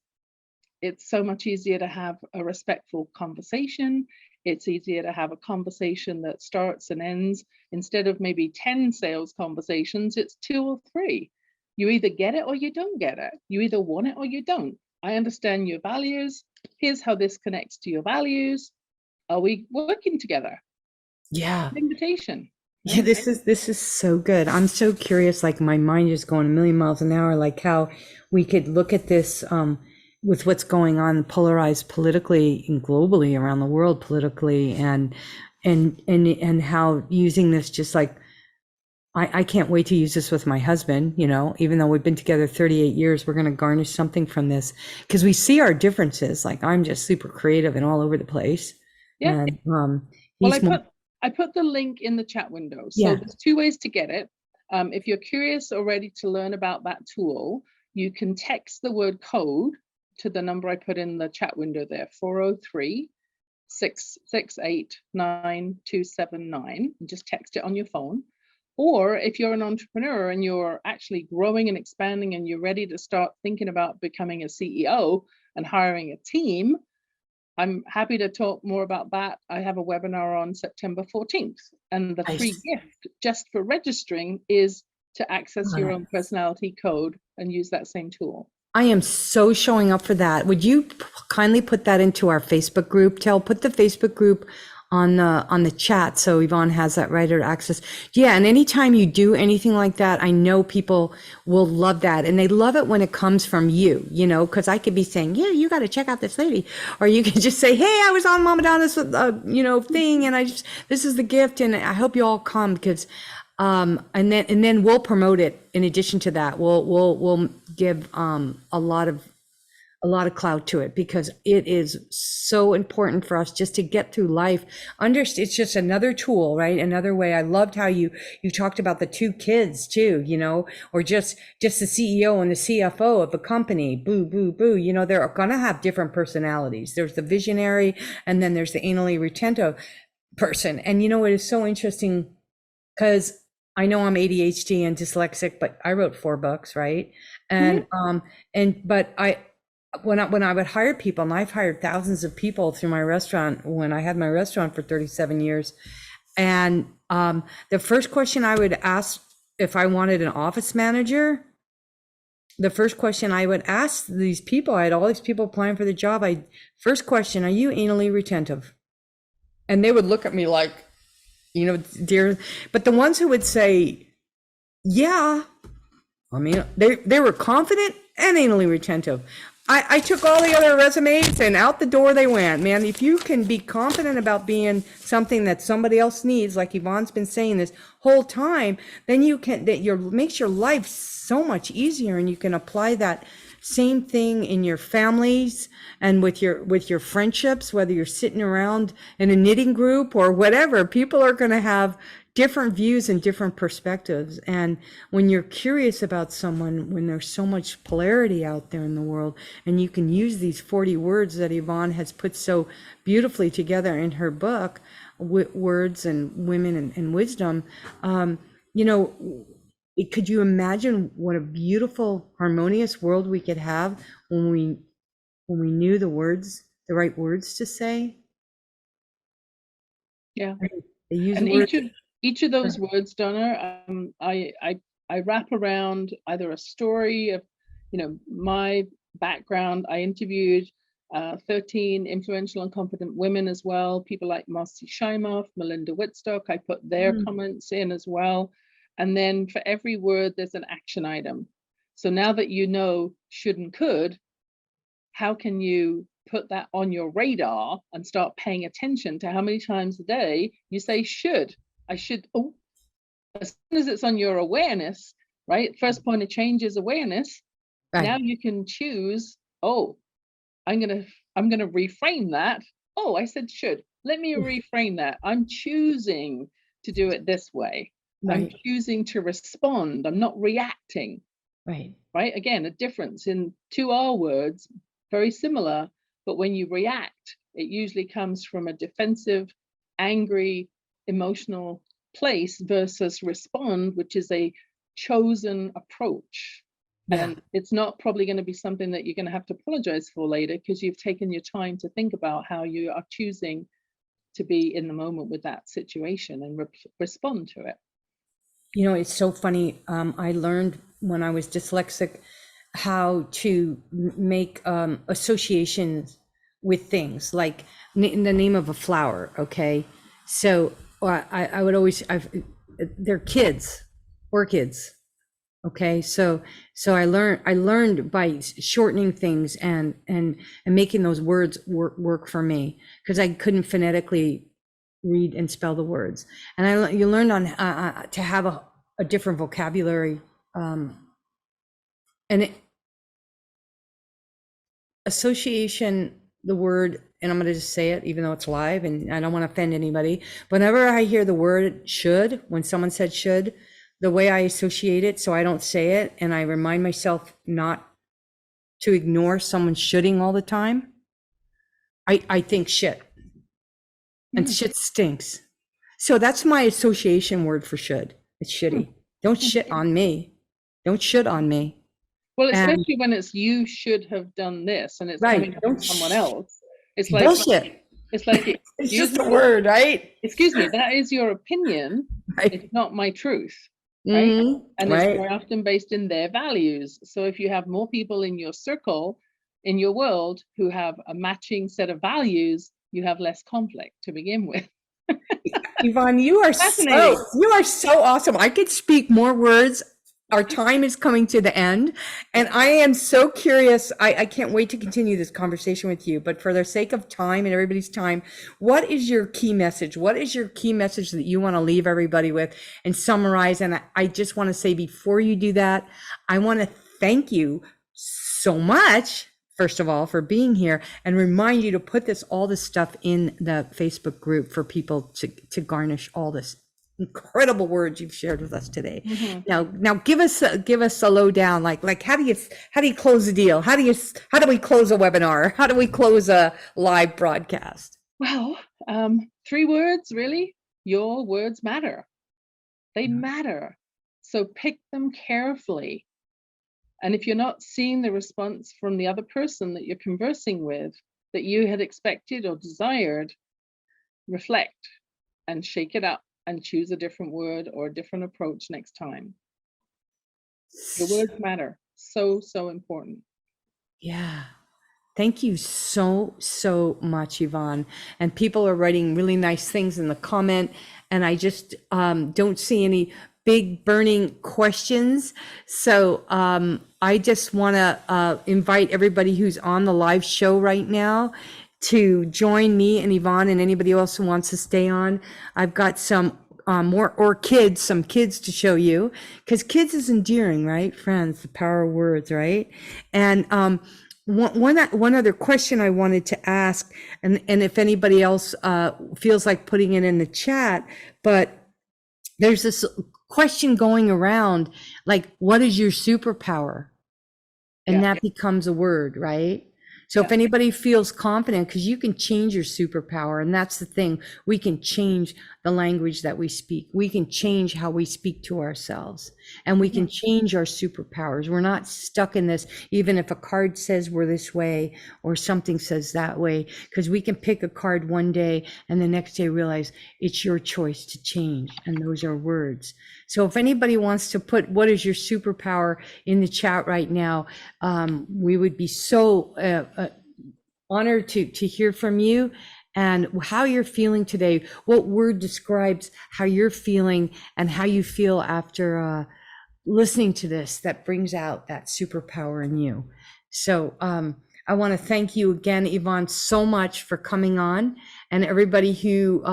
it's so much easier to have a respectful conversation. It's easier to have a conversation that starts and ends. Instead of maybe 10 sales conversations, it's 2 or 3. You either get it or you don't get it. You either want it or you don't. I understand your values. Here's how this connects to your values. Are we working together? Yeah. Invitation. Yeah, this is so good. I'm so curious, like my mind is going a million miles an hour, like how we could look at this with what's going on polarized politically and globally around the world politically, and how using this, just like I can't wait to use this with my husband, even though we've been together 38 years, we're going to garnish something from this because we see our differences. Like I'm just super creative and all over the place. Yeah. And, well, I put the link in the chat window. So there's 2 ways to get it. If you're curious or ready to learn about that tool, you can text the word code to the number I put in the chat window there, 403-668-9279. Just text it on your phone. Or if you're an entrepreneur and you're actually growing and expanding and you're ready to start thinking about becoming a CEO and hiring a team, I'm happy to talk more about that. I have a webinar on September 14th, and the free gift just for registering is to access your own personality code and use that same tool. I am so showing up for that. Would you kindly put that into our Facebook group? Put the Facebook group on the chat so Yvonne has that right or access. Yeah, and anytime you do anything like that, I know people will love that, and they love it when it comes from you, because I could be saying, yeah, you got to check out this lady, or you can just say, hey, I was on Mama Donna's thing, and this is the gift, and I hope you all come, because and then we'll promote it. In addition to that, we'll give a lot of clout to it, because it is so important for us just to get through life. It's just another tool, right? Another way. I loved how you talked about the 2 kids too, or just the CEO and the CFO of a company. Boo, boo, boo. They're gonna have different personalities. There's the visionary, and then there's the anally retentive person. And it is so interesting, because I know I'm ADHD and dyslexic, but I wrote 4 books, right? And but when I would hire people, and I've hired thousands of people through my restaurant when I had my restaurant for 37 years. And the first question I would ask if I wanted an office manager, the first question I would ask these people, I had all these people applying for the job. First question, are you anally retentive? And they would look at me like, dear, but the ones who would say, yeah, I mean, they were confident and anally retentive. I took all the other resumes and out the door they went. Man, if you can be confident about being something that somebody else needs, like Yvonne's been saying this whole time, then makes your life so much easier, and you can apply that same thing in your families and with your friendships, whether you're sitting around in a knitting group or whatever. People are going to have different views and different perspectives. And when you're curious about someone, when there's so much polarity out there in the world, and you can use these 40 words that Yvonne has put so beautifully together in her book, Words and Women and Wisdom, could you imagine what a beautiful, harmonious world we could have when we knew the right words to say? Yeah. They use and words. each of those words, Donna, I wrap around either a story of, my background. I interviewed 13 influential and competent women as well, people like Marcy Shimoff, Melinda Whitstock. I put their comments in as well. And then for every word, there's an action item. So now that you know should and could, how can you put that on your radar and start paying attention to how many times a day you say should? I should. Oh, as soon as it's on your awareness, right? First point of change is awareness. Right. Now you can choose, oh, I'm gonna reframe that. Oh, I said should. Let me reframe that. I'm choosing to do it this way. Right. I'm choosing to respond. I'm not reacting. Right. Right. Again, a difference in two R words, very similar, but when you react, it usually comes from a defensive, angry, emotional place versus respond, which is a chosen approach. Yeah. And it's not probably going to be something that you're going to have to apologize for later, because you've taken your time to think about how you are choosing to be in the moment with that situation and respond to it. It's so funny. I learned when I was dyslexic how to make associations with things, like in the name of a flower. Okay. So I would always, they're kids, orchids. Okay. So I learned by shortening things and making those words work for me, because I couldn't phonetically read and spell the words. And you learned on to have a different vocabulary, and association, the word, and I'm going to just say it, even though it's live and I don't want to offend anybody. Whenever I hear the word should, when someone said should, the way I associate it, so I don't say it, and I remind myself not to ignore someone shoulding all the time, I think shit. And shit stinks. So that's my association word for should. It's shitty. Don't shit on me. Don't shoot on me. Well, especially when it's you should have done this and it's coming from someone else. It's like bullshit. It's like it's just a word, right? Excuse me, that is your opinion. Right. It's not my truth. Right. And it's more often based in their values. So if you have more people in your circle, in your world, who have a matching set of values, you have less conflict to begin with. Yvonne, you are so awesome. I could speak more words. Our time is coming to the end, and I am so curious. I can't wait to continue this conversation with you, but for the sake of time and everybody's time, what is your key message? What is your key message that you want to leave everybody with and summarize? And I just want to say, before you do that, I want to thank you so much, first of all, for being here, and remind you to put all this stuff in the Facebook group for people to garnish all this incredible words you've shared with us today. Now give us a lowdown, like how do you close a deal? How do we close a webinar? How do we close a live broadcast? Well, 3 words, really. Your words matter. They matter. So pick them carefully. And if you're not seeing the response from the other person that you're conversing with that you had expected or desired, reflect and shake it up and choose a different word or a different approach next time. Your words matter. So, so important. Yeah. Thank you so, so much, Yvonne. And people are writing really nice things in the comment. And I just don't see any big burning questions. So I just want to invite everybody who's on the live show right now to join me and Yvonne and anybody else who wants to stay on. I've got some some kids to show you, because kids is endearing, right? Friends, the power of words, right? And one other question I wanted to ask, and if anybody else feels like putting it in the chat, but there's this question going around, like, what is your superpower? And that becomes a word, right? So if anybody feels confident, because you can change your superpower, and that's the thing, we can change the language that we speak. We can change how we speak to ourselves, and we can change our superpowers. We're not stuck in this, even if a card says we're this way or something says that way, because we can pick a card one day and the next day realize it's your choice to change. And those are words. So if anybody wants to put what is your superpower in the chat right now, we would be so honored to hear from you and how you're feeling today. What word describes how you're feeling and how you feel after listening to this that brings out that superpower in you. So I want to thank you again, Yvonne, so much for coming on, and everybody who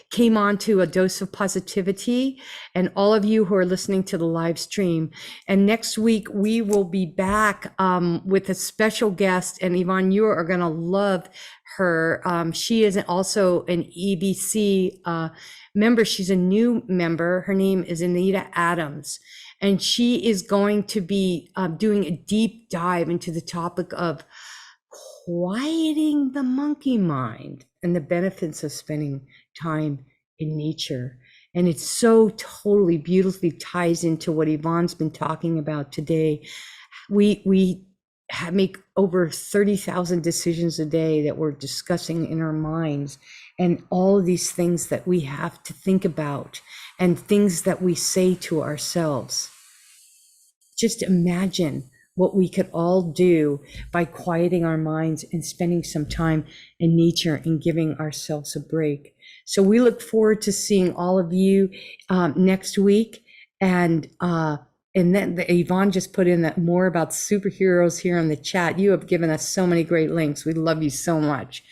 came on to A Dose of Positivity, and all of you who are listening to the live stream. And next week, we will be back with a special guest, and Yvonne, you are going to love her. She is also an EBC member. She's a new member. Her name is Anita Adams. And she is going to be doing a deep dive into the topic of quieting the monkey mind and the benefits of spending time in nature. And it so totally beautifully ties into what Yvonne's been talking about today. We make over 30,000 decisions a day that we're discussing in our minds, and all of these things that we have to think about and things that we say to ourselves. Just imagine what we could all do by quieting our minds and spending some time in nature and giving ourselves a break. So we look forward to seeing all of you next week. And then Yvonne just put in that more about superheroes here in the chat. You have given us so many great links. We love you so much.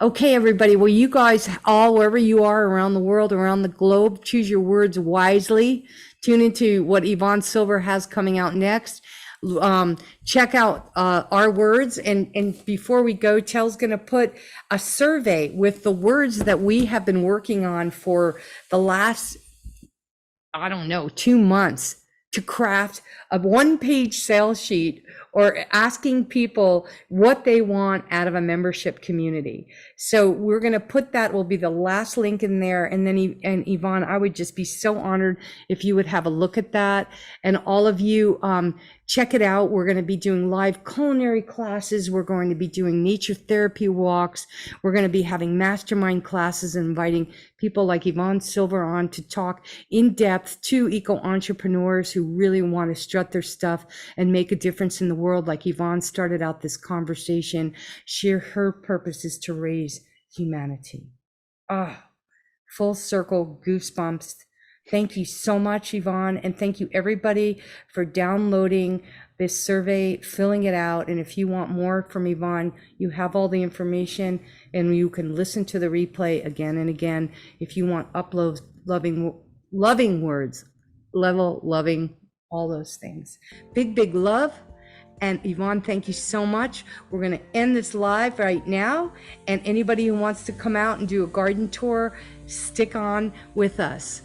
Okay, everybody. Well, you guys all, wherever you are around the world, around the globe, choose your words wisely. Tune into what Yvonne Silver has coming out next. Check out our words. And before we go, Tel's going to put a survey with the words that we have been working on for the last, 2 months, to craft a one-page sales sheet, or asking people what they want out of a membership community. So we're going to put that, will be the last link in there. And then, and Yvonne, I would just be so honored if you would have a look at that. And all of you, check it out. We're going to be doing live culinary classes. We're going to be doing nature therapy walks. We're going to be having mastermind classes and inviting people like Yvonne Silver on to talk in depth to eco-entrepreneurs who really want to strut their stuff and make a difference in the world. Like Yvonne started out this conversation, her purpose is to raise humanity. Full circle, goosebumps. Thank you so much, Yvonne. And thank you everybody for downloading this survey, filling it out. And if you want more from Yvonne, you have all the information, and you can listen to the replay again and again. If you want uploads, loving words, loving, all those things. Big love. And Yvonne, thank you so much. We're going to end this live right now. And anybody who wants to come out and do a garden tour, stick on with us.